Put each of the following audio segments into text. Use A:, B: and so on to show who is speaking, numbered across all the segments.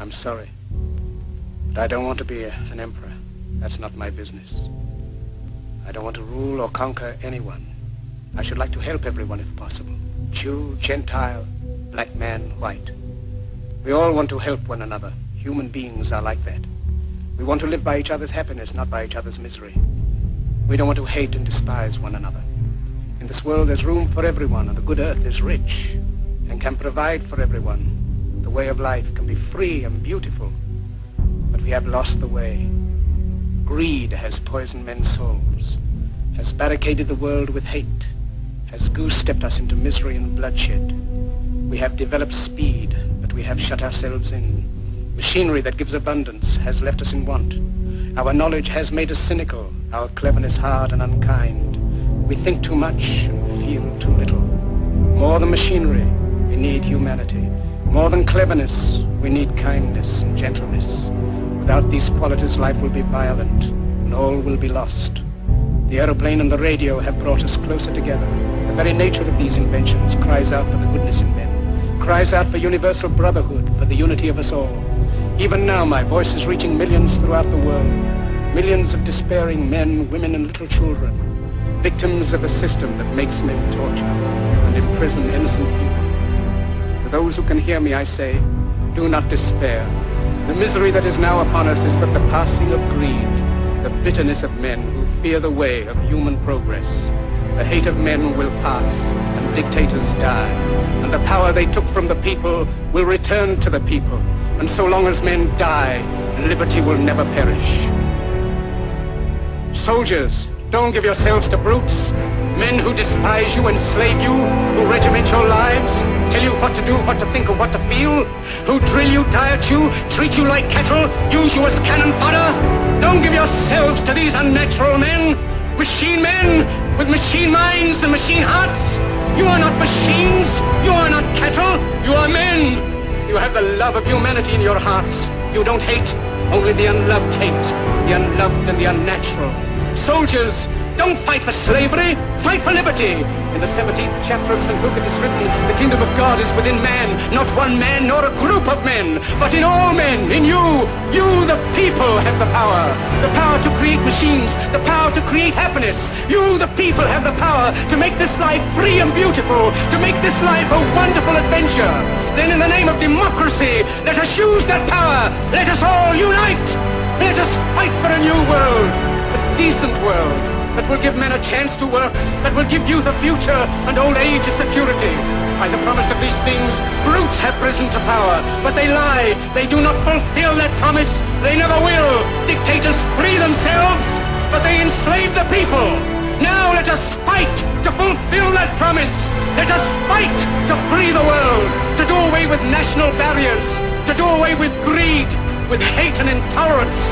A: I'm sorry. But I don't want to be an emperor. That's not my business. I don't want to rule or conquer anyone. I should like to help everyone if possible. Jew, Gentile, black man, white. We all want to help one another. Human beings are like that. We want to live by each other's happiness, not by each other's misery. We don't want to hate and despise one another. In this world there's room for everyone, and the good earth is rich and can provide for everyone. The way of life can be free and beautiful, but we have lost the way. Greed has poisoned men's souls, has barricaded the world with hate, has goose-stepped us into misery and bloodshed. We have developed speed, but we have shut ourselves in. Machinery that gives abundance has left us in want. Our knowledge has made us cynical, our cleverness hard and unkind. We think too much and feel too little. More than machinery, we need humanity. More than cleverness, we need kindness and gentleness. Without these qualities, life will be violent, and all will be lost. The aeroplane and the radio have brought us closer together. The very nature of these inventions cries out for the goodness in men, cries out for universal brotherhood, for the unity of us all. Even now, my voice is reaching millions throughout the world. Millions of despairing men, women, and little children. Victims of a system that makes men torture and imprison innocent people. To those who can hear me, I say, do not despair. The misery that is now upon us is but the passing of greed, the bitterness of men who fear the way of human progress. The hate of men will pass, and dictators die, and the power they took from the people will return to the people. And so long as men die, liberty will never perish. Soldiers, don't give yourselves to brutes, men who despise you, enslave you, who regiment your lives, tell you what to do, what to think, and what to feel, who drill you, diet you, treat you like cattle, use you as cannon fodder. Don't give yourselves to these unnatural men, machine men with machine minds and machine hearts. You are not machines, you are not cattle, you are men. You have the love of humanity in your hearts. You don't hate, only the unloved hate, the unloved and the unnatural. Soldiers, don't fight for slavery, fight for liberty. In the 17th chapter of St. Luke it is written, the kingdom of God is within man, not one man nor a group of men, but in all men, in you. You, the people, have the power to create machines, the power to create happiness. You, the people, have the power to make this life free and beautiful, to make this life a wonderful adventure. Then in the name of democracy, let us use that power. Let us all unite. Let us fight for a new world, a decent world, that will give men a chance to work, that will give youth a future and old age a security. By the promise of these things, brutes have risen to power, but they lie. They do not fulfill that promise. They never will. Dictators free themselves, but they enslave the people. Now let us fight to fulfill that promise. Let us fight to free the world, to do away with national barriers, to do away with greed, with hate and intolerance.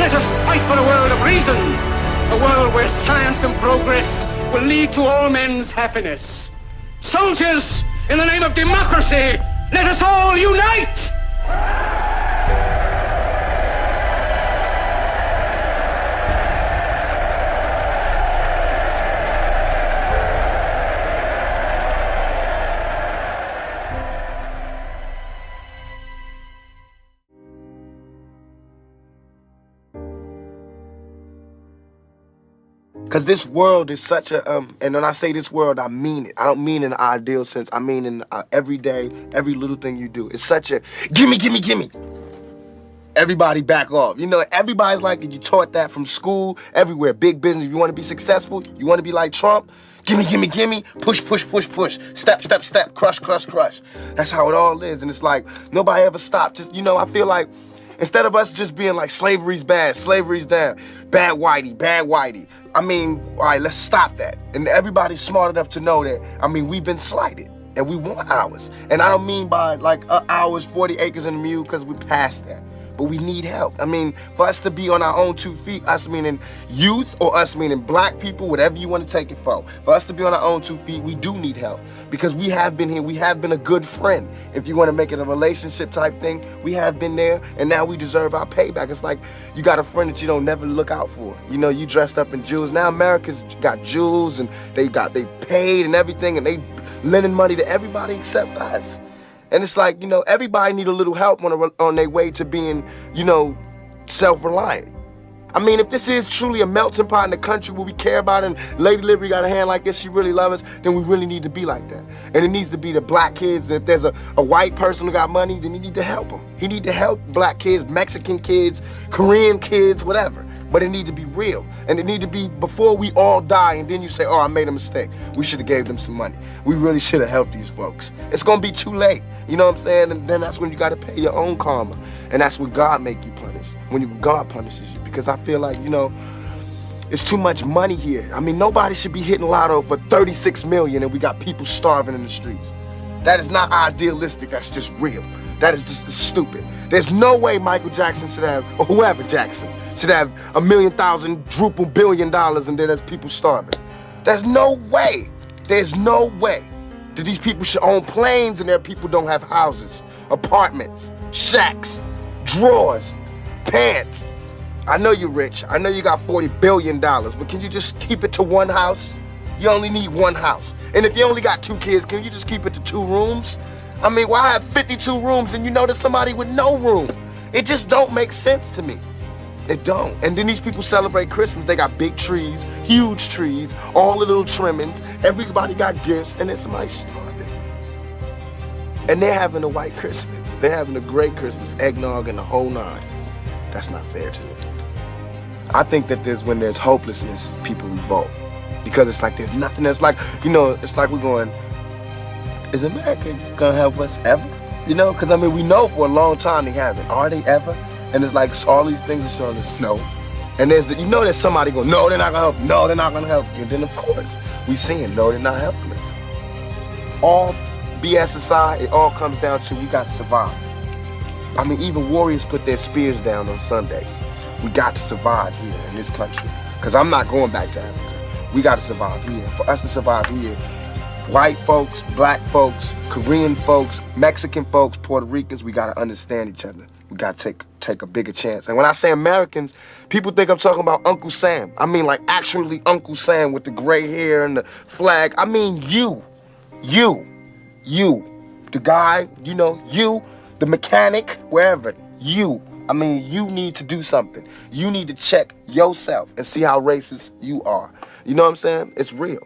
A: Let us fight for a world of reason, a world where science and progress will lead to all men's happiness. Soldiers, in the name of democracy, let us all unite!
B: Because this world is such a, and when I say this world, I mean it. I don't mean in an ideal sense. I mean in every day, every little thing you do. It's such a, gimme, gimme, gimme. Everybody back off. You know, everybody's like, you taught that from school, everywhere. Big business, if you want to be successful, you want to be like Trump, gimme, gimme, gimme, push, push, push, push, step, step, step, crush, crush, crush. That's how it all is. And it's like, nobody ever stopped. Just, you know, I feel like, instead of us just being like, slavery's bad, slavery's down, bad whitey, bad whitey. I mean, all right, let's stop that. And everybody's smart enough to know that, I mean, we've been slighted and we want ours. And I don't mean by like ours, 40 acres and a mule, because we're past that. But we need help. I mean, for us to be on our own 2 feet, us meaning youth or us meaning black people, whatever you want to take it for us to be on our own 2 feet, we do need help. Because we have been here, we have been a good friend. If you want to make it a relationship type thing, we have been there, and now we deserve our payback. It's like you got a friend that you don't never look out for. You know, you dressed up in jewels. Now America's got jewels, and they paid and everything, and they lending money to everybody except us. And it's like, you know, everybody need a little help on their way to being, you know, self-reliant. I mean, if this is truly a melting pot in the country where we care about it, and Lady Liberty got a hand like this, she really loves us, then we really need to be like that. And it needs to be the black kids. And if there's a white person who got money, then you need to help them. He need to help black kids, Mexican kids, Korean kids, whatever. But it need to be real. And it need to be before we all die, and then you say, oh, I made a mistake. We should have gave them some money. We really should have helped these folks. It's gonna be too late. You know what I'm saying? And then that's when you gotta pay your own karma. And that's when God make you punish. When God punishes you. Because I feel like, you know, it's too much money here. I mean, nobody should be hitting lotto for 36 million and we got people starving in the streets. That is not idealistic, that's just real. That is just stupid. There's no way Michael Jackson should have, or whoever Jackson, should have $1,000,000 billion and then there's people starving. There's no way. There's no way that these people should own planes and their people don't have houses, apartments, shacks, drawers, pants. I know you're rich. I know you got $40 billion, but can you just keep it to one house? You only need one house. And if you only got 2 kids, can you just keep it to 2 rooms? I mean, why have 52 rooms and you know there's somebody with no room? It just don't make sense to me. It don't. And then these people celebrate Christmas. They got big trees, huge trees, all the little trimmings. Everybody got gifts, and then somebody's starving. And they're having a white Christmas. They're having a great Christmas, eggnog and the whole 9. That's not fair to me. I think that when there's hopelessness, people revolt. Because it's like there's nothing that's like, you know, it's like we're going, is America gonna help us ever? You know, because I mean, we know for a long time they haven't. Are they ever? And it's like all these things are showing us no. And you know there's somebody going, no, they're not gonna help you. No, they're not gonna help you. And then of course, we seeing, no, they're not helping us. All BS aside, it all comes down to we gotta survive. I mean, even warriors put their spears down on Sundays. We got to survive here in this country. Because I'm not going back to Africa. We got to survive here. For us to survive here, white folks, black folks, Korean folks, Mexican folks, Puerto Ricans, we got to understand each other. We got to take a bigger chance. And when I say Americans, people think I'm talking about Uncle Sam. I mean like actually Uncle Sam with the gray hair and the flag. I mean you, the guy, you know, you, the mechanic, wherever, you. I mean, you need to do something. You need to check yourself and see how racist you are. You know what I'm saying? It's real.